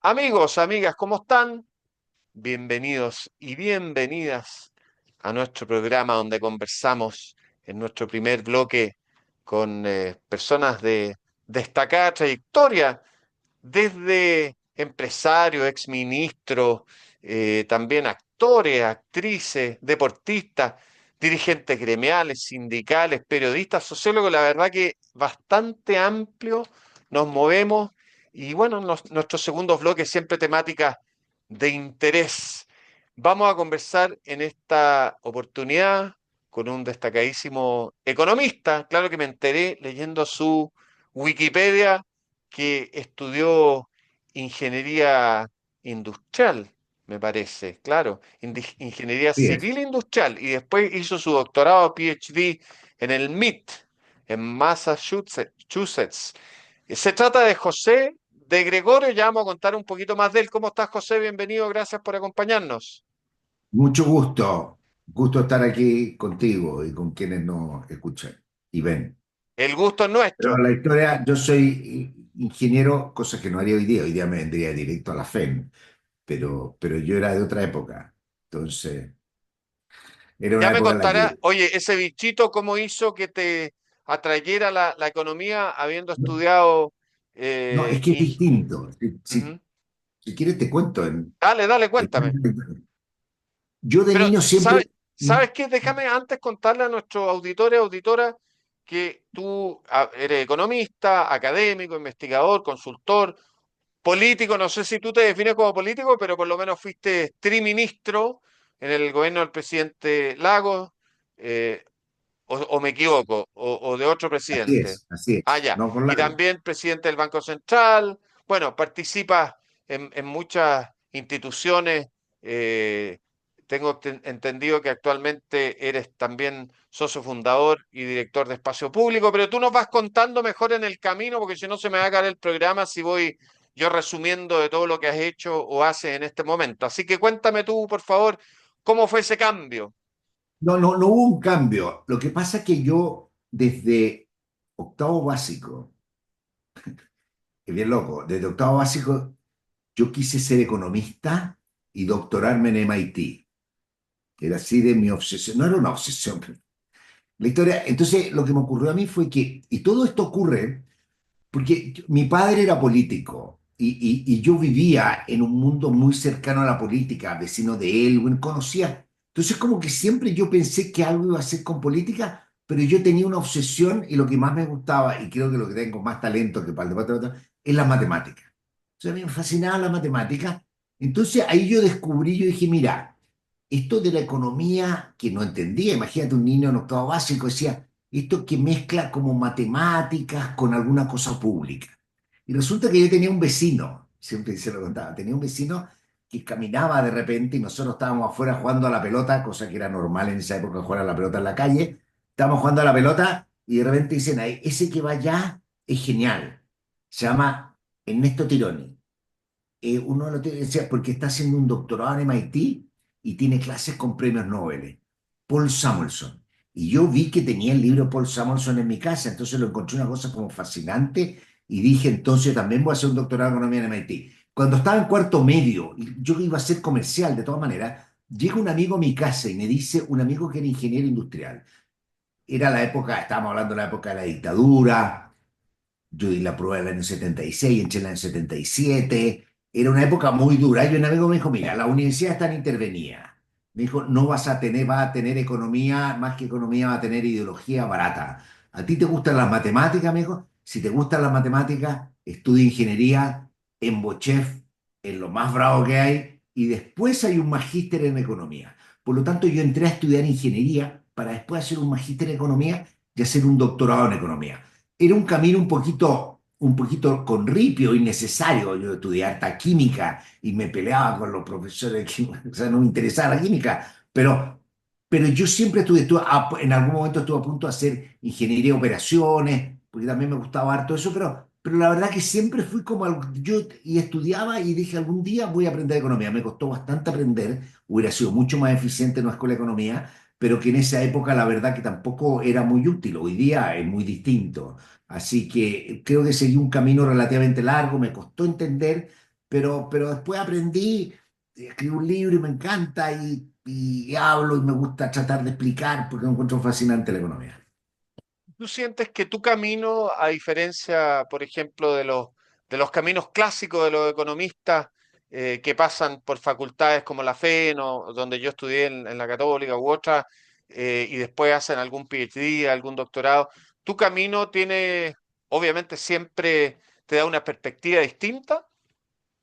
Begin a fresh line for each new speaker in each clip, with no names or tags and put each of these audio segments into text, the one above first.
Amigos, amigas, ¿cómo están? Bienvenidos y bienvenidas a nuestro programa donde conversamos en nuestro primer bloque con personas de destacada trayectoria, desde empresarios, exministros, también actores, actrices, deportistas, dirigentes gremiales, sindicales, periodistas, sociólogos, la verdad que bastante amplio nos movemos y bueno, nuestro segundo bloque siempre temáticas de interés. Vamos a conversar en esta oportunidad con un destacadísimo economista, claro que me enteré leyendo su Wikipedia que estudió ingeniería industrial, me parece, claro, ingeniería
Sí es.
civil industrial, y después hizo su doctorado PhD en el MIT, en Massachusetts. Se trata de José de Gregorio, ya vamos a contar un poquito más de él. ¿Cómo estás, José? Bienvenido, gracias por acompañarnos.
Mucho gusto. Gusto estar aquí contigo y con quienes nos escuchan y ven.
El gusto es
Pero
nuestro.
la historia, yo soy ingeniero, cosa que no haría hoy día. Hoy día me vendría directo a la FEN, pero yo era de otra época. Entonces, era
Ya
una
me
época en la
contará,
que...
oye, ese bichito, ¿cómo hizo que te atrayera la economía habiendo estudiado?
No, es
eh,
que es
ing-
distinto.
Ujú.
Si quieres te cuento.
Dale, dale, cuéntame.
Yo de
Pero,
niño
¿sabes,
siempre...
sabes qué? Déjame antes contarle a nuestros auditores y auditoras que tú eres economista, académico, investigador, consultor, político. No sé si tú te defines como político, pero por lo menos fuiste triministro en el gobierno del presidente Lagos. eh, o me equivoco, o de otro
Así
presidente.
es, así
Ah,
es.
ya.
No con
Y
largo.
también presidente del Banco Central. Bueno, participas en muchas instituciones. eh, Tengo entendido que actualmente eres también socio fundador y director de Espacio Público, pero tú nos vas contando mejor en el camino, porque si no se me va a caer el programa si voy yo resumiendo de todo lo que has hecho o haces en este momento. Así que cuéntame tú, por favor, cómo fue ese cambio.
No, no, no hubo un cambio. Lo que pasa es que yo desde octavo básico, es bien loco, desde octavo básico yo quise ser economista y doctorarme en MIT. Era así de mi obsesión. No era una obsesión. Pero la historia, entonces lo que me ocurrió a mí fue que, y todo esto ocurre porque mi padre era político y yo vivía en un mundo muy cercano a la política, vecino de él, bueno, conocía. Entonces como que siempre yo pensé que algo iba a hacer con política, pero yo tenía una obsesión y lo que más me gustaba, y creo que lo que tengo más talento que para el departamento, es la matemática. O sea, a mí me fascinaba la matemática. Entonces ahí yo descubrí, yo dije, mira, esto de la economía que no entendía, imagínate un niño en octavo básico, decía, esto que mezcla como matemáticas con alguna cosa pública. Y resulta que yo tenía un vecino, siempre se lo contaba, tenía un vecino que caminaba de repente y nosotros estábamos afuera jugando a la pelota, cosa que era normal en esa época jugar a la pelota en la calle. Estábamos jugando a la pelota y de repente dicen, "Ay, ese que va allá es genial. Se llama Ernesto Tironi. Uno lo decía porque está haciendo un doctorado en MIT y tiene clases con premios Nobel. Paul Samuelson. Y yo vi que tenía el libro Paul Samuelson en mi casa, entonces lo encontré una cosa como fascinante y dije, entonces también voy a hacer un doctorado en economía en MIT. Cuando estaba en cuarto medio, y yo iba a ser comercial de todas maneras, llega un amigo a mi casa y me dice, un amigo que era ingeniero industrial. Era la época, estábamos hablando de la época de la dictadura, yo di la prueba en el año 76, entré en el año 77. Era una época muy dura. Y un amigo me dijo, mira, la universidad está intervenida. Me dijo, no vas a tener, va a tener economía, más que economía, va a tener ideología barata. ¿A ti te gustan las matemáticas, me dijo? Si te gustan las matemáticas, estudia ingeniería en Bochef, en lo más bravo que hay, y después hay un magíster en economía. Por lo tanto, yo entré a estudiar ingeniería para después hacer un magíster en economía y hacer un doctorado en economía. Era un camino un poquito con ripio, innecesario. Yo estudié harta química y me peleaba con los profesores de química, o sea, no me interesaba la química, pero yo siempre en algún momento estuve a punto de hacer ingeniería de operaciones, porque también me gustaba harto eso, pero la verdad que siempre fui como, yo y estudiaba y dije, algún día voy a aprender economía. Me costó bastante aprender, hubiera sido mucho más eficiente en una escuela de economía, pero que en esa época la verdad que tampoco era muy útil. Hoy día es muy distinto. Así que creo que seguí un camino relativamente largo, me costó entender, pero después aprendí, escribí un libro y me encanta y hablo y me gusta tratar de explicar porque encuentro fascinante la economía.
¿Tú sientes que tu camino, a diferencia, por ejemplo, de los caminos clásicos de los economistas que pasan por facultades como la FEN o donde yo estudié en la Católica u otra, y después hacen algún PhD, algún doctorado, tu camino tiene, obviamente, siempre te da una perspectiva distinta?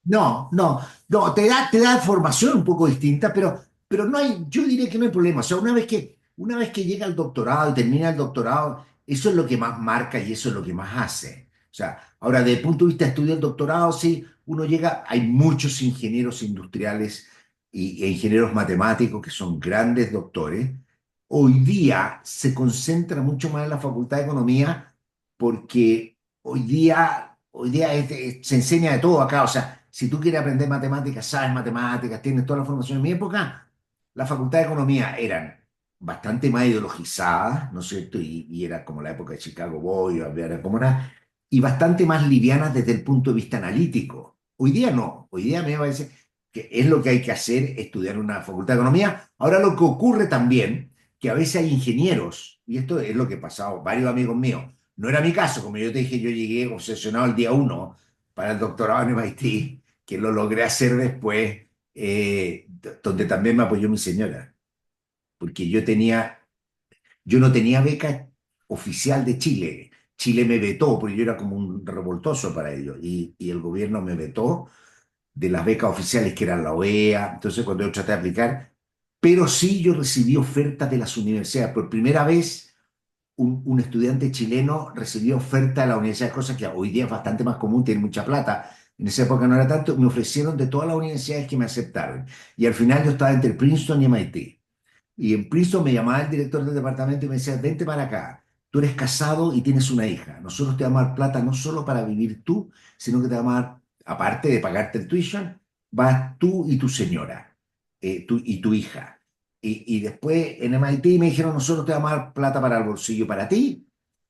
No, no, no, te da formación un poco distinta, pero no hay, yo diría que no hay problema. O sea, una vez que llega el doctorado y termina el doctorado, eso es lo que más marca y eso es lo que más hace. O sea, ahora, desde el punto de vista de estudiar el doctorado, sí, uno llega, hay muchos ingenieros industriales e ingenieros matemáticos que son grandes doctores. Hoy día se concentra mucho más en la Facultad de Economía porque hoy día se enseña de todo acá. O sea, si tú quieres aprender matemáticas, sabes matemáticas, tienes toda la formación. En mi época, la Facultad de Economía eran bastante más ideologizadas, ¿no es cierto? Y era como la época de Chicago Boy, era como una, y bastante más livianas desde el punto de vista analítico. Hoy día no, hoy día me parece que es lo que hay que hacer, estudiar en una Facultad de Economía. Ahora lo que ocurre también, que a veces hay ingenieros, y esto es lo que ha pasado, varios amigos míos, no era mi caso, como yo te dije, yo llegué obsesionado el día uno para el doctorado en MIT, que lo logré hacer después, donde también me apoyó mi señora, porque yo no tenía beca oficial de Chile. Chile me vetó, porque yo era como un revoltoso para ellos, y el gobierno me vetó de las becas oficiales que eran la OEA. Entonces, cuando yo traté de aplicar, pero sí yo recibí ofertas de las universidades. Por primera vez, un estudiante chileno recibió oferta de la universidad, cosa que hoy día es bastante más común, tiene mucha plata. En esa época no era tanto, me ofrecieron de todas las universidades que me aceptaron. Y al final yo estaba entre Princeton y MIT. Y en Princeton me llamaba el director del departamento y me decía, vente para acá, tú eres casado y tienes una hija. Nosotros te vamos a dar plata no solo para vivir tú, sino que te vamos a dar, aparte de pagarte el tuition, vas tú y tu señora, tú y tu hija. Y después en MIT me dijeron, nosotros te vamos a dar plata para el bolsillo para ti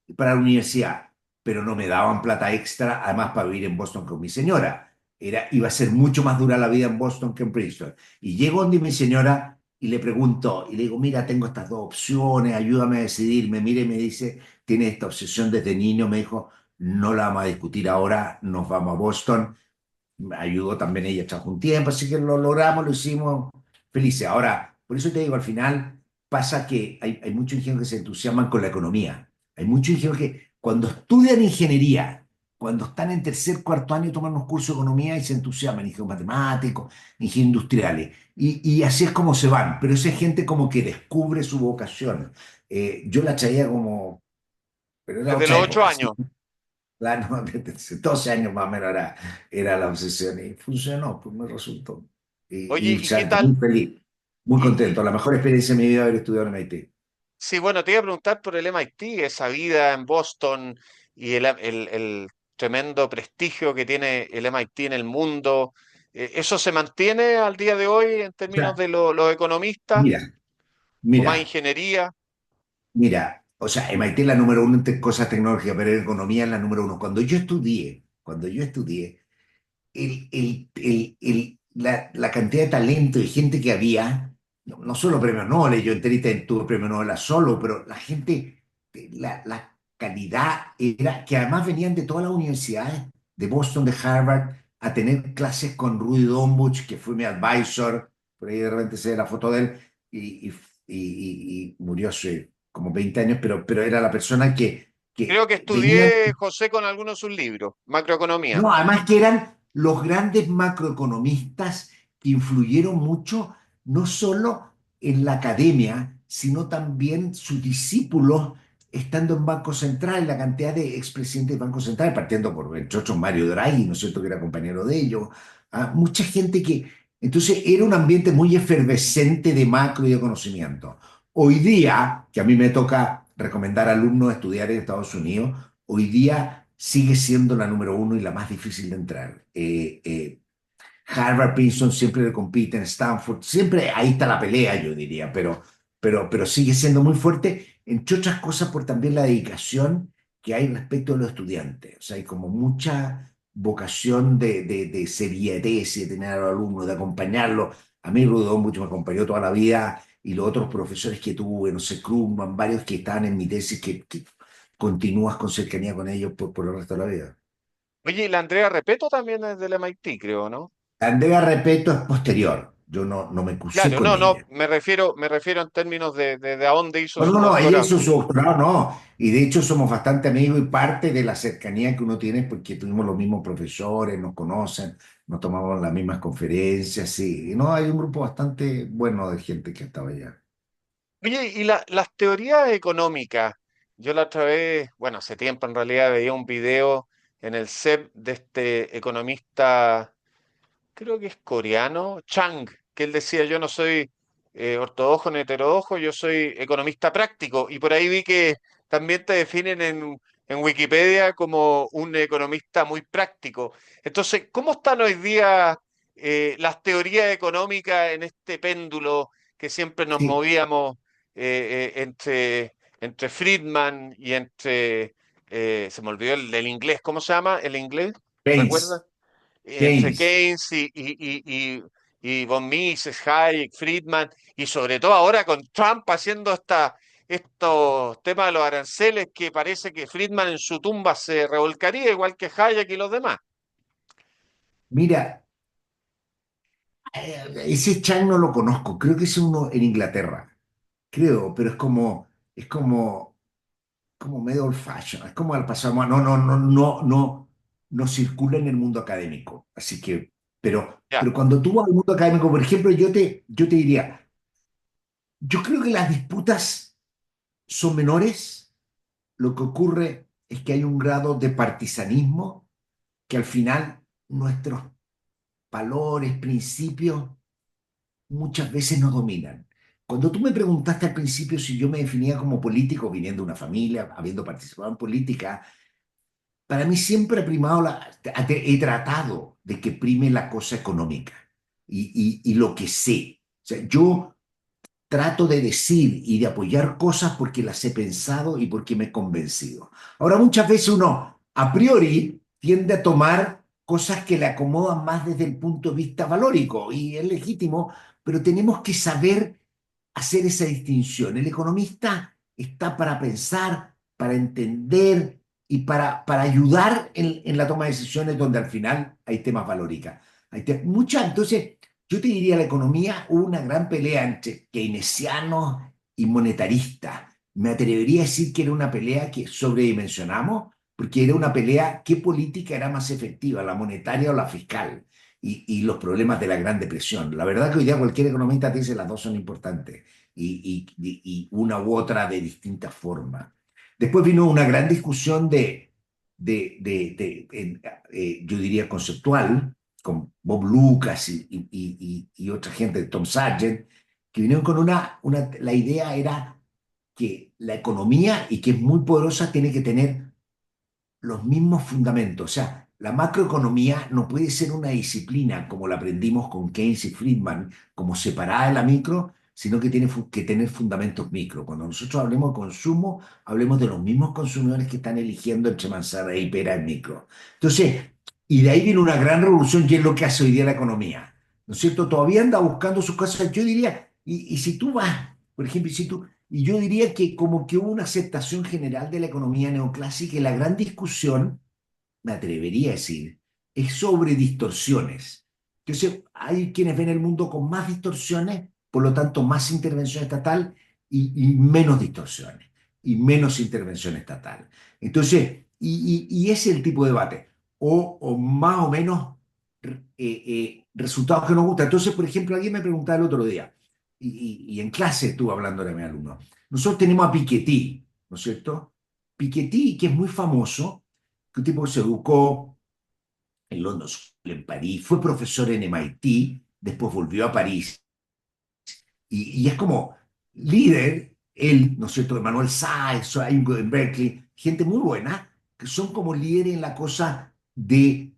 y para la universidad, pero no me daban plata extra, además para vivir en Boston con mi señora. Iba a ser mucho más dura la vida en Boston que en Princeton. Y llego donde mi señora y le pregunto, y le digo, mira, tengo estas dos opciones, ayúdame a decidirme. Mire, me dice, tiene esta obsesión desde niño, me dijo, no la vamos a discutir ahora, nos vamos a Boston. Me ayudó también ella, trajo un tiempo, así que lo logramos, lo hicimos felices. Ahora, por eso te digo, al final pasa que hay muchos ingenieros que se entusiasman con la economía. Hay muchos ingenieros que cuando estudian ingeniería, cuando están en tercer, cuarto año, toman unos cursos de economía y se entusiasman, ingenieros matemáticos, ingenieros industriales. Y así es como se van, pero esa es gente como que descubre su vocación. Yo la traía como, pero era
Desde
otra
los ocho
época, ¿sí?
años.
Claro, desde 12 años más o menos era la obsesión y funcionó, pues me resultó.
Oye,
Y
¿y qué
muy
tal?
feliz, muy
Y
contento. La mejor experiencia de mi vida haber estudiado en MIT.
sí, bueno, te iba a preguntar por el MIT, esa vida en Boston y el tremendo prestigio que tiene el MIT en el mundo. ¿Eso se mantiene al día de hoy en
O
términos
sea,
de los economistas
mira,
o más
mira,
ingeniería?
o sea, MIT es la número uno en cosas tecnológicas, pero en economía es la número uno. Cuando yo estudié, la cantidad de talento y gente que había, no solo premios Nobel, yo enterita tuve premio Nobel a solo, pero la gente, la calidad era que además venían de todas las universidades, de Boston, de Harvard, a tener clases con Rudy Dombuch, que fue mi advisor, por ahí de repente se ve la foto de él, y murió hace como 20 años, pero era la persona
Creo
que
que
venía.
estudié, José, con algunos de sus libros, macroeconomía.
No, además que eran los grandes macroeconomistas que influyeron mucho, no solo en la academia, sino también sus discípulos estando en Banco Central, la cantidad de expresidentes de Banco Central, partiendo por, entre otros, Mario Draghi, ¿no es cierto?, que era compañero de ellos. Mucha gente que... Entonces era un ambiente muy efervescente de macro y de conocimiento. Hoy día, que a mí me toca recomendar a alumnos estudiar en Estados Unidos, hoy día sigue siendo la número uno y la más difícil de entrar. Harvard, Princeton siempre le compiten, Stanford, siempre ahí está la pelea, yo diría, pero sigue siendo muy fuerte, entre otras cosas por también la dedicación que hay respecto a los estudiantes. O sea, hay como vocación de serietez y de tener a los alumnos, de acompañarlos. A mí Rudolf mucho me acompañó toda la vida y los otros profesores que tuve, no sé, Krugman, varios que estaban en mi tesis, que continúas con cercanía con ellos por el resto de la vida.
Oye, y la Andrea Repeto también es del MIT, creo, ¿no?
Andrea Repeto es posterior, yo no me cursé
Claro,
con
no, no,
ella.
me refiero en términos de a dónde hizo
No,
su
no, no, ella
doctorado.
hizo su doctorado, no. Y de hecho somos bastante amigos y parte de la cercanía que uno tiene porque tuvimos los mismos profesores, nos conocen, nos tomamos las mismas conferencias, sí. Y no, hay un grupo bastante bueno de gente que estaba allá.
Oye, y las teorías económicas, yo la otra vez, bueno, hace tiempo en realidad veía un video en el CEP de este economista, creo que es coreano, Chang, que él decía, yo no soy ortodoxo ni heterodoxo, yo soy economista práctico. Y por ahí vi que también te definen en Wikipedia como un economista muy práctico. Entonces, ¿cómo están hoy día las teorías económicas en este péndulo que siempre nos
Sí,
movíamos entre Friedman y se me olvidó el del inglés, ¿cómo se llama el inglés? ¿Recuerdas?
Keynes,
Entre
Keynes.
Keynes y von Mises, Hayek, Friedman, y sobre todo ahora con Trump haciendo estos temas de los aranceles que parece que Friedman en su tumba se revolcaría, igual que Hayek y los demás.
Mira, ese Chang no lo conozco, creo que es uno en Inglaterra, creo, pero es como medio old fashion, es como al pasado, no circula en el mundo académico. Así que,
Ya,
pero cuando tú vas al mundo académico, por ejemplo, yo te diría, yo creo que las disputas son menores, lo que ocurre es que hay un grado de partisanismo que al final nuestros valores, principios, muchas veces nos dominan. Cuando tú me preguntaste al principio si yo me definía como político, viniendo de una familia, habiendo participado en política, para mí siempre ha primado, he tratado de que prime la cosa económica y lo que sé. O sea, yo trato de decir y de apoyar cosas porque las he pensado y porque me he convencido. Ahora, muchas veces uno a priori tiende a tomar cosas que le acomodan más desde el punto de vista valórico y es legítimo, pero tenemos que saber hacer esa distinción. El economista está para pensar, para entender y para ayudar en la toma de decisiones donde al final hay temas valóricos. Entonces, yo te diría, la economía hubo una gran pelea entre keynesianos y monetaristas. Me atrevería a decir que era una pelea que sobredimensionamos, porque era una pelea, ¿qué política era más efectiva, la monetaria o la fiscal? Y los problemas de la Gran Depresión. La verdad que hoy día cualquier economista te dice las dos son importantes y una u otra de distintas formas. Después vino una gran discusión yo diría, conceptual, con Bob Lucas y otra gente, Tom Sargent, que vinieron con la idea era que la economía, y que es muy poderosa, tiene que tener los mismos fundamentos. O sea, la macroeconomía no puede ser una disciplina como la aprendimos con Keynes y Friedman, como separada de la micro, sino que tiene que tener fundamentos micro. Cuando nosotros hablemos de consumo, hablemos de los mismos consumidores que están eligiendo entre manzana y pera en micro. Entonces, y de ahí viene una gran revolución y es lo que hace hoy día la economía. ¿No es cierto? Todavía anda buscando sus cosas. Yo diría, y si tú vas, por ejemplo, y yo diría que como que hubo una aceptación general de la economía neoclásica y la gran discusión, me atrevería a decir, es sobre distorsiones. Entonces, hay quienes ven el mundo con más distorsiones, por lo tanto, más intervención estatal y menos distorsiones y menos intervención estatal. Entonces, ese es el tipo de debate, o más o menos resultados que nos gustan. Entonces, por ejemplo, alguien me preguntaba el otro día, y en clase estuve hablando de mi alumno, nosotros tenemos a Piketty, ¿no es cierto? Piketty, que es muy famoso, que un tipo que se educó en London, en París, fue profesor en MIT, después volvió a París, y es como líder, él, ¿no es cierto?, Emmanuel Saez, hay en Berkeley, gente muy buena, que son como líderes en la cosa de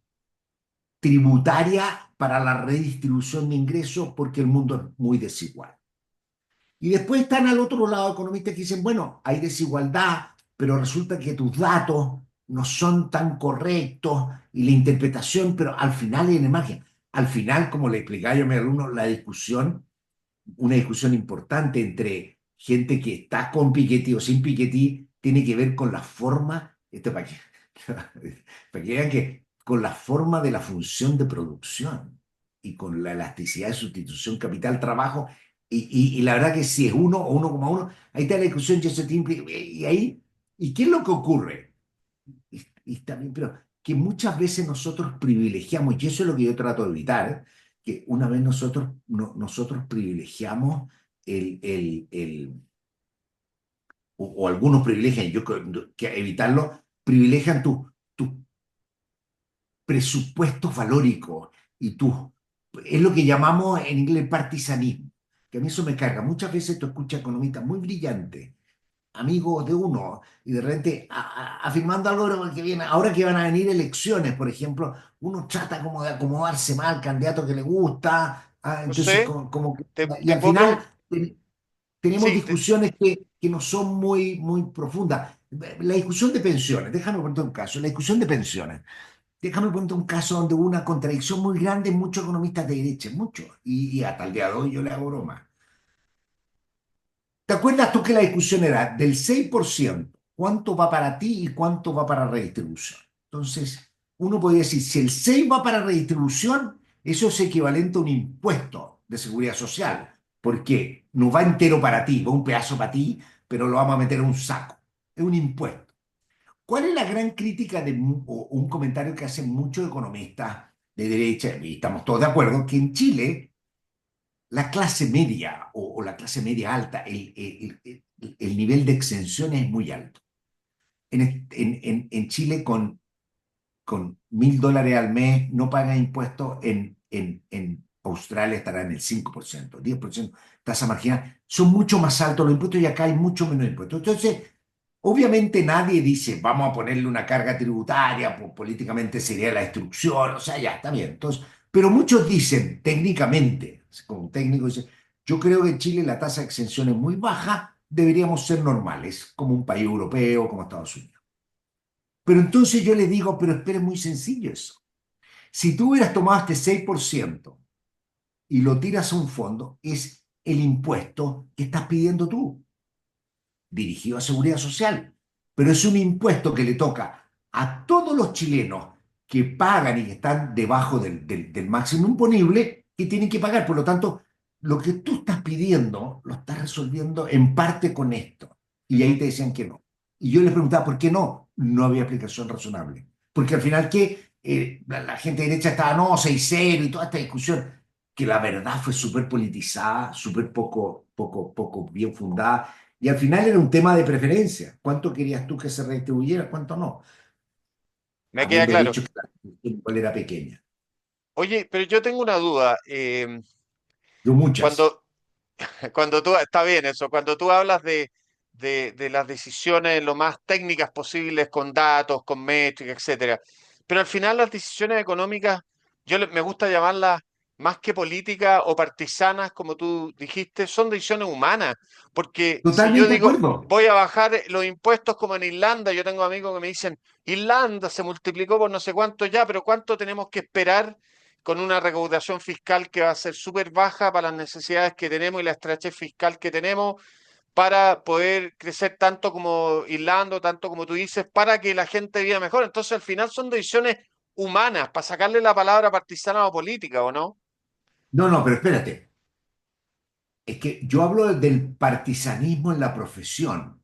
tributaria para la redistribución de ingresos, porque el mundo es muy desigual. Y después están al otro lado economistas que dicen, bueno, hay desigualdad, pero resulta que tus datos no son tan correctos y la interpretación, pero al final hay una margen. Al final, como le explicaba yo a mi alumno, la discusión, una discusión importante entre gente que está con Piketty o sin Piketty, tiene que ver con la forma, esto para que, para que vean que con la forma de la función de producción y con la elasticidad de sustitución capital-trabajo. Y la verdad que si es uno o 1,1, ahí está la discusión, y ahí, ¿y qué es lo que ocurre? Y está bien, pero que muchas veces nosotros privilegiamos, y eso es lo que yo trato de evitar, que una vez nosotros, nosotros privilegiamos o algunos privilegian, yo que evitarlo, privilegian tus presupuestos valóricos y es lo que llamamos en inglés partisanismo, que a mí eso me carga. Muchas veces tú escuchas economistas muy brillantes, amigos de uno, y de repente afirmando algo que viene, ahora que van a venir elecciones, por ejemplo, uno trata como de acomodarse más al candidato que le gusta,
No
entonces
sé,
como y
te
al
puedo
final
preguntar.
tenemos
Sí,
discusiones que no son muy profundas. La discusión de pensiones, déjame ponerte un caso, la discusión de pensiones. Déjame ponerte un caso donde hubo una contradicción muy grande en muchos economistas de derecha, muchos, y hasta el día de hoy yo le hago broma. ¿Te acuerdas tú que la discusión era del 6%, cuánto va para ti y cuánto va para redistribución? Entonces, uno podría decir, si el 6 va para redistribución, eso es equivalente a un impuesto de seguridad social, porque no va entero para ti, va un pedazo para ti, pero lo vamos a meter en un saco. Es un impuesto. ¿Cuál es la gran crítica o un comentario que hacen muchos economistas de derecha, y estamos todos de acuerdo, que en Chile la clase media o la clase media alta, el nivel de exención es muy alto. En Chile con $1.000 al mes no pagan impuestos, en Australia estará en el 5%, 10%, tasa marginal, son mucho más altos los impuestos y acá hay mucho menos impuestos. Entonces, obviamente nadie dice, vamos a ponerle una carga tributaria, pues políticamente sería la destrucción, o sea, ya está bien. Entonces, pero muchos dicen, técnicamente, como un técnico dice, yo creo que en Chile la tasa de exención es muy baja, deberíamos ser normales, como un país europeo, como Estados Unidos. Pero entonces yo le digo, pero espere, muy sencillo eso. Si tú hubieras tomado este 6% y lo tiras a un fondo, es el impuesto que estás pidiendo tú, dirigido a seguridad social. Pero es un impuesto que le toca a todos los chilenos que pagan y que están debajo del máximo imponible, que tienen que pagar. Por lo tanto, lo que tú estás pidiendo lo estás resolviendo en parte con esto. Y ahí
ujú.
te decían que no. Y yo les preguntaba, ¿por qué no? No había explicación razonable. Porque al final que la gente derecha estaba, no, 6-0 y toda esta discusión, que la verdad fue súper politizada, súper poco bien fundada, y al final era un tema de preferencia. ¿Cuánto querías tú que se redistribuyera? ¿Cuánto no?
Me queda
Habiendo
claro.
dicho que la distribución igual era pequeña.
Oye, pero yo tengo una duda.
Yo muchas.
Cuando, cuando tú, está bien eso, cuando tú hablas de las decisiones lo más técnicas posibles, con datos, con métricas, etcétera, pero al final las decisiones económicas, me gusta llamarlas más que políticas o partisanas, como tú dijiste, son decisiones humanas. Porque si yo
Totalmente de
digo,
acuerdo.
voy a bajar los impuestos como en Irlanda, yo tengo amigos que me dicen, Irlanda se multiplicó por no sé cuánto ya, pero ¿cuánto tenemos que esperar con una recaudación fiscal que va a ser súper baja para las necesidades que tenemos y la estrechez fiscal que tenemos para poder crecer tanto como Irlanda, tanto como tú dices, para que la gente viva mejor? Entonces, al final son decisiones humanas, para sacarle la palabra partisana o política, ¿o no?
No, no, pero espérate. Es que yo hablo del partisanismo en la profesión.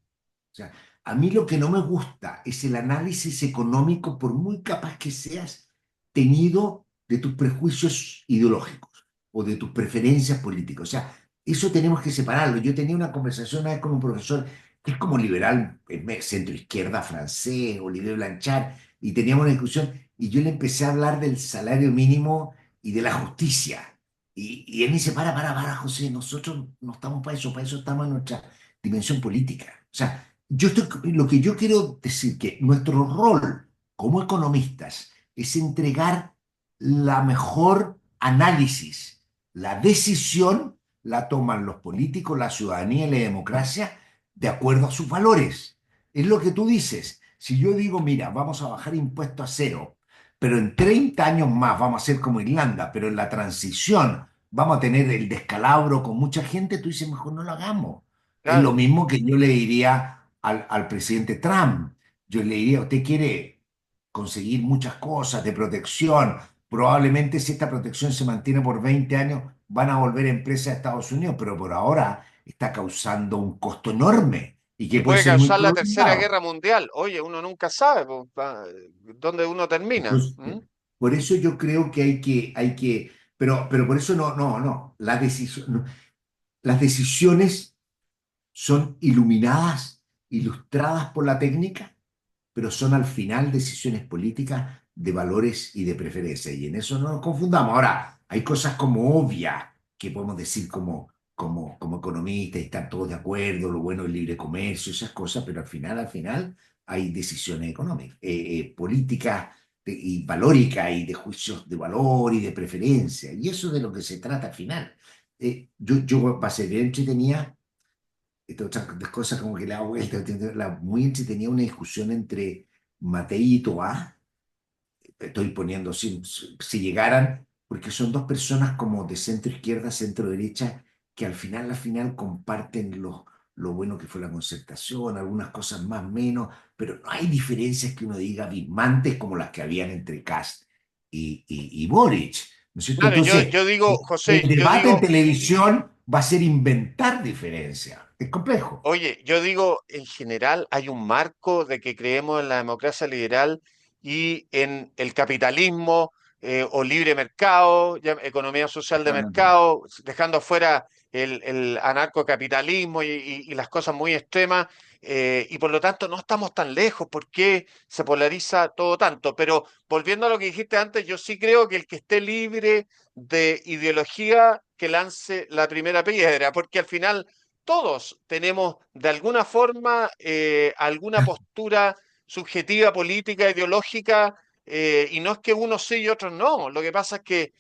O sea, a mí lo que no me gusta es el análisis económico, por muy capaz que seas, tenido de tus prejuicios ideológicos o de tus preferencias políticas. O sea, eso tenemos que separarlo. Yo tenía una conversación una vez con un profesor que es como liberal, centro izquierda francés, Olivier Blanchard, y teníamos una discusión y yo le empecé a hablar del salario mínimo y de la justicia. Y él me dice, para, José, nosotros no estamos para eso estamos en nuestra dimensión política. O sea, lo que yo quiero decir que nuestro rol como economistas es entregar la mejor análisis. La decisión la toman los políticos, la ciudadanía y la democracia de acuerdo a sus valores. Es lo que tú dices. Si yo digo, mira, vamos a bajar impuestos a cero, pero en 30 años más vamos a ser como Irlanda, pero en la transición vamos a tener el descalabro con mucha gente, tú dices, mejor no lo hagamos. Es lo
Claro.
mismo que yo le diría al presidente Trump. Yo le diría, usted quiere conseguir muchas cosas de protección. Probablemente si esta protección se mantiene por 20 años, van a volver empresas a Estados Unidos, pero por ahora está causando un costo enorme y que
Y
puede
puede
ser muy
causar la Tercera
prolongado.
Guerra Mundial. Oye, uno nunca sabe po, dónde uno termina.
Entonces,
¿M?
por eso yo creo que pero por eso no, las decisiones son iluminadas, ilustradas por la técnica, pero son al final decisiones políticas de valores y de preferencia. Y en eso no nos confundamos. Ahora, hay cosas como obvias que podemos decir como economistas y están todos de acuerdo, lo bueno del libre comercio, esas cosas, pero al final hay decisiones económicas, políticas y valóricas y de juicios de valor y de preferencia. Y eso es de lo que se trata al final. Yo pasé bien entretenida estas otras cosas como que le da vuelta, muy entretenida una discusión entre Matei y Toá, estoy poniendo si llegaran, porque son dos personas como de centro izquierda, centro derecha, que al final comparten lo bueno que fue la concertación, algunas cosas más, menos, pero no hay diferencias que uno diga abismantes como las que habían entre Kast y Boric, ¿no es cierto?
Claro,
Entonces,
yo digo,
el
José, yo
debate en
digo,
televisión va a ser inventar diferencias, es complejo.
oye, yo digo, en general hay un marco de que creemos en la democracia liberal y en el capitalismo o libre mercado, economía social de
Totalmente.
mercado, dejando afuera el anarcocapitalismo y las cosas muy extremas, y por lo tanto no estamos tan lejos. ¿Por qué se polariza todo tanto? Pero volviendo a lo que dijiste antes, yo sí creo que el que esté libre de ideología, que lance la primera piedra, porque al final todos tenemos de alguna forma alguna postura subjetiva, política, ideológica, y no es que unos sí y otros no. Lo que pasa es que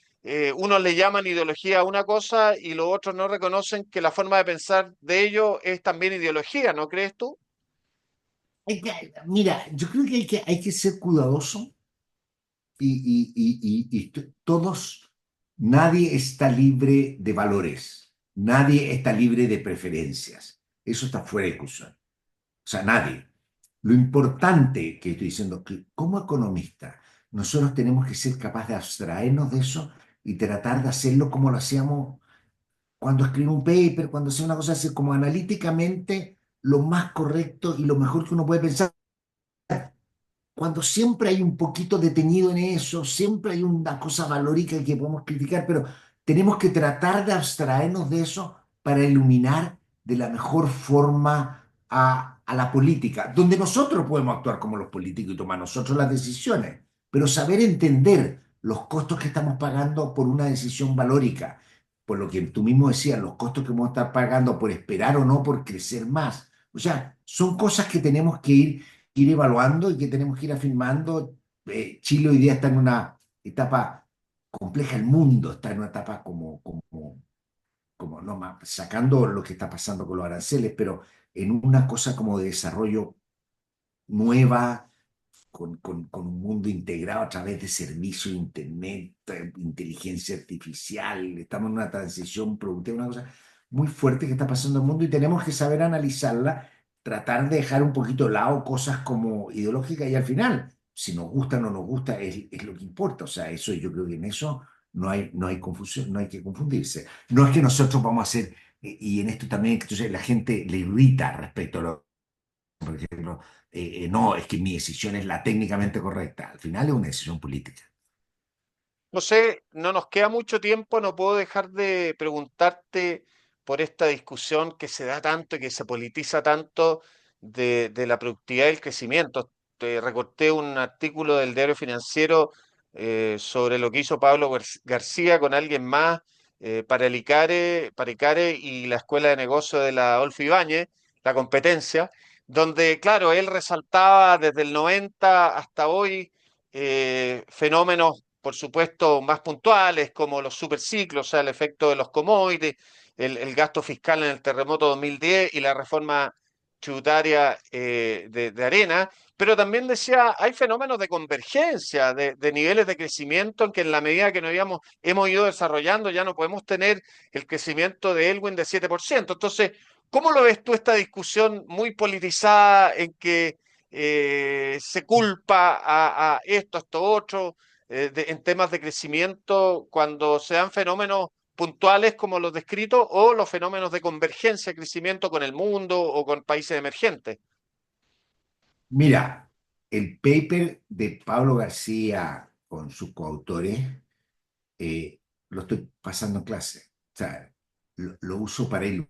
unos le llaman ideología a una cosa y los otros no reconocen que la forma de pensar de ellos es también ideología, ¿no crees tú?
Mira, yo creo que hay que ser cuidadoso todos, nadie está libre de valores, nadie está libre de preferencias. Eso está fuera de discusión. O sea, nadie. Lo importante que estoy diciendo es que como economista, nosotros tenemos que ser capaces de abstraernos de eso y tratar de hacerlo como lo hacíamos cuando escribimos un paper, cuando hacemos una cosa así, como analíticamente lo más correcto y lo mejor que uno puede pensar cuando siempre hay un poquito detenido en eso, siempre hay una cosa valórica que podemos criticar, pero tenemos que tratar de abstraernos de eso para iluminar de la mejor forma a la política, donde nosotros podemos actuar como los políticos y tomar nosotros las decisiones, pero saber entender los costos que estamos pagando por una decisión valórica, por lo que tú mismo decías, los costos que vamos a estar pagando por esperar o no por crecer más. O sea, son cosas que tenemos que ir evaluando y que tenemos que ir afirmando. Chile hoy día está en una etapa compleja, el mundo está en una etapa como no más, sacando lo que está pasando con los aranceles, pero en una cosa como de desarrollo nueva, con un mundo integrado a través de servicios de Internet, inteligencia artificial. Estamos en una transición productiva, una cosa muy fuerte que está pasando en el mundo y tenemos que saber analizarla, tratar de dejar un poquito de lado cosas como ideológicas y al final, si nos gusta o no nos gusta, es lo que importa. O sea, eso yo creo que en eso no hay confusión, no hay que confundirse. No es que nosotros vamos a hacer, y en esto también, entonces la gente le irrita respecto a lo por ejemplo, no, es que mi decisión es la técnicamente correcta. Al final es una decisión política.
José, no nos queda mucho tiempo, no puedo dejar de preguntarte por esta discusión que se da tanto y que se politiza tanto de la productividad y el crecimiento. Te recorté un artículo del Diario Financiero sobre lo que hizo Pablo García con alguien más para ICARE y la Escuela de Negocios de la Adolfo Ibáñez, la competencia, donde, claro, él resaltaba desde el 90 hasta hoy fenómenos por supuesto, más puntuales, como los superciclos, o sea, el efecto de los commodities, el gasto fiscal en el terremoto 2010 y la reforma tributaria de arena, pero también decía, hay fenómenos de convergencia, de niveles de crecimiento en que en la medida que hemos ido desarrollando ya no podemos tener el crecimiento de Elwin de 7%. Entonces, ¿cómo lo ves tú esta discusión muy politizada en que se culpa a esto otro, en temas de crecimiento, cuando se dan fenómenos puntuales como los descritos o los fenómenos de convergencia, crecimiento con el mundo o con países emergentes?
Mira, el paper de Pablo García con sus coautores lo estoy pasando en clase. O sea, lo uso para él.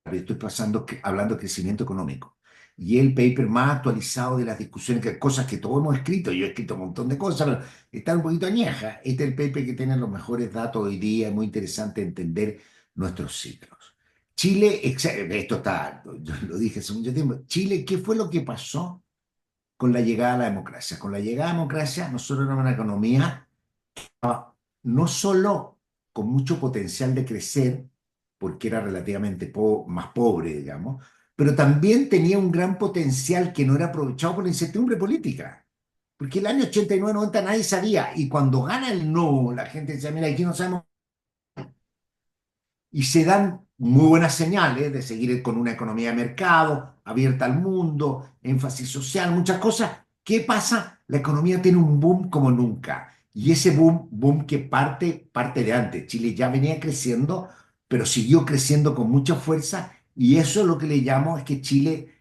Estoy pasando, hablando de crecimiento económico. Y el paper más actualizado de las discusiones, que cosas que todos hemos escrito, yo he escrito un montón de cosas, pero está un poquito añeja. Este es el paper que tiene los mejores datos hoy día, es muy interesante entender nuestros ciclos. Chile, esto está, yo lo dije hace mucho tiempo, Chile, ¿qué fue lo que pasó con la llegada a la democracia? Con la llegada a la democracia, nosotros éramos una economía no solo con mucho potencial de crecer, porque era relativamente más pobre, digamos, pero también tenía un gran potencial que no era aprovechado por la incertidumbre política. Porque el año 89, 90 nadie sabía, y cuando gana el no, la gente decía, mira, aquí no sabemos, y se dan muy buenas señales de seguir con una economía de mercado, abierta al mundo, énfasis social, muchas cosas. ¿Qué pasa? La economía tiene un boom como nunca. Y ese boom que parte de antes. Chile ya venía creciendo, pero siguió creciendo con mucha fuerza. Y eso es lo que le llamo, es que Chile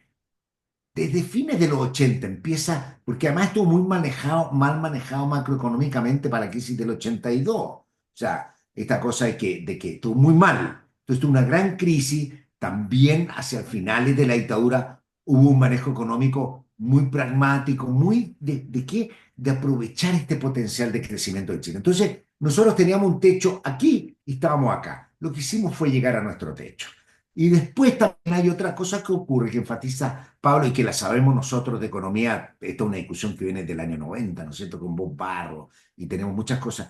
desde fines de los 80 empieza, porque además estuvo muy manejado, mal manejado macroeconómicamente para la crisis del 82. O sea, esta cosa de que estuvo muy mal. Entonces tuvo una gran crisis, también hacia finales de la dictadura hubo un manejo económico muy pragmático, muy de qué, de aprovechar este potencial de crecimiento de Chile. Entonces, nosotros teníamos un techo aquí y estábamos acá. Lo que hicimos fue llegar a nuestro techo. Y después también hay otra cosa que ocurre, que enfatiza Pablo y que la sabemos nosotros de economía. Esta es una discusión que viene del año 90, ¿no es cierto?, con Bob Barro, y tenemos muchas cosas.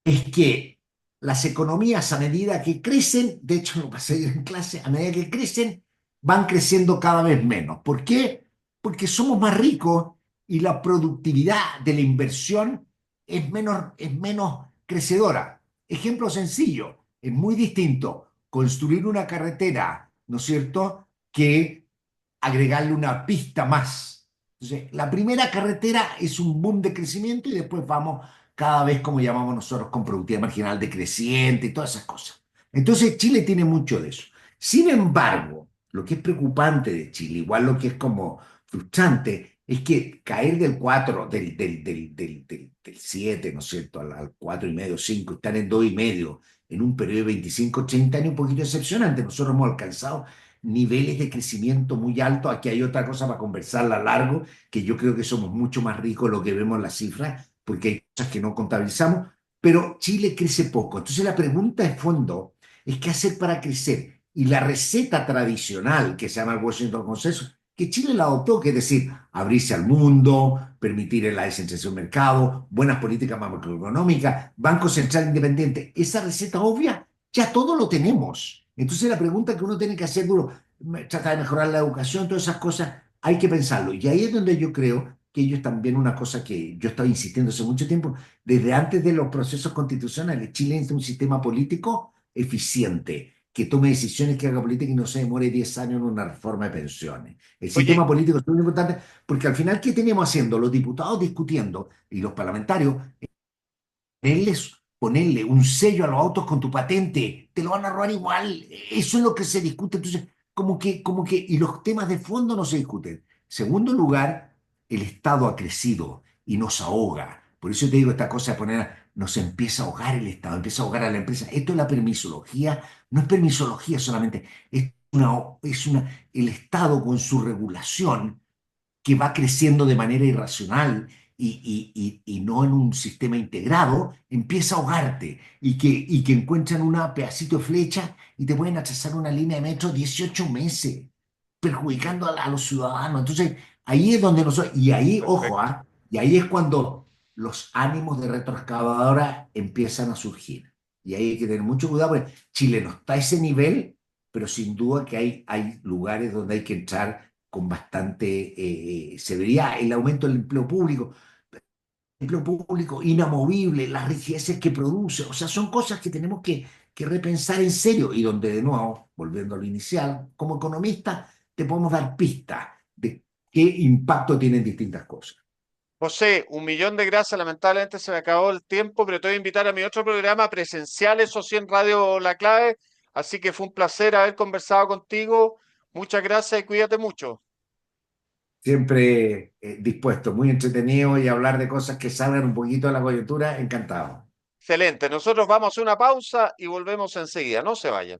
Es que las economías a medida que crecen, de hecho lo pasé yo en clase, a medida que crecen, van creciendo cada vez menos. ¿Por qué? Porque somos más ricos y la productividad de la inversión es menos crecedora. Ejemplo sencillo, es muy distinto construir una carretera, ¿no es cierto?, que agregarle una pista más. Entonces, la primera carretera es un boom de crecimiento y después vamos cada vez, como llamamos nosotros, con productividad marginal decreciente y todas esas cosas. Entonces, Chile tiene mucho de eso. Sin embargo, lo que es preocupante de Chile, igual lo que es como frustrante, es que caer del 4 del 7, ¿no es cierto?, al 4,5, 5, están en 2,5 en un periodo de 25, 30 años, un poquito decepcionante. Nosotros hemos alcanzado niveles de crecimiento muy altos. Aquí hay otra cosa para conversarla a largo, que yo creo que somos mucho más ricos de lo que vemos en las cifras, porque hay cosas que no contabilizamos, pero Chile crece poco. Entonces la pregunta de fondo es qué hacer para crecer. Y la receta tradicional que se llama el Washington Consenso, que Chile la adoptó, que es decir, abrirse al mundo, permitir la descentralización del mercado, buenas políticas macroeconómicas, Banco Central Independiente, esa receta obvia, ya todo lo tenemos. Entonces la pregunta que uno tiene que hacer, duro, trata de mejorar la educación, todas esas cosas, hay que pensarlo. Y ahí es donde yo creo que ellos también, una cosa que yo estaba insistiendo hace mucho tiempo, desde antes de los procesos constitucionales, Chile es un sistema político eficiente, que tome decisiones, que haga política y no se demore 10 años en una reforma de pensiones. El
Oye,
sistema político es muy importante porque al final, ¿qué tenemos haciendo? Los diputados discutiendo y los parlamentarios ponerle un sello a los autos con tu patente, te lo van a robar igual. Eso es lo que se discute. Entonces, y los temas de fondo no se discuten. Segundo lugar, el Estado ha crecido y nos ahoga. Por eso te digo esta cosa de poner, nos empieza a ahogar el Estado, empieza a ahogar a la empresa. Esto es la permisología, no es permisología solamente, el Estado con su regulación que va creciendo de manera irracional y no en un sistema integrado, empieza a ahogarte y que encuentran un pedacito de flecha y te pueden achazar una línea de metro 18 meses, perjudicando a los ciudadanos. Entonces, ahí es donde nosotros, y ahí, ojo,
perfecto.
y ahí es cuando los ánimos de retroexcavadora empiezan a surgir. Y ahí hay que tener mucho cuidado, porque Chile no está a ese nivel, pero sin duda que hay lugares donde hay que entrar con bastante severidad. El aumento del empleo público inamovible, las riquezas que produce, o sea, son cosas que tenemos que repensar en serio y donde de nuevo, volviendo a lo inicial, como economista te podemos dar pistas de qué impacto tienen distintas cosas.
José, un millón de gracias. Lamentablemente se me acabó el tiempo, pero te voy a invitar a mi otro programa presencial, eso sí, en Radio La Clave. Así que fue un placer haber conversado contigo. Muchas gracias y cuídate mucho.
Siempre dispuesto, muy entretenido y hablar de cosas que salgan un poquito de la coyuntura, encantado.
Excelente. Nosotros vamos a una pausa y volvemos enseguida. No se vayan.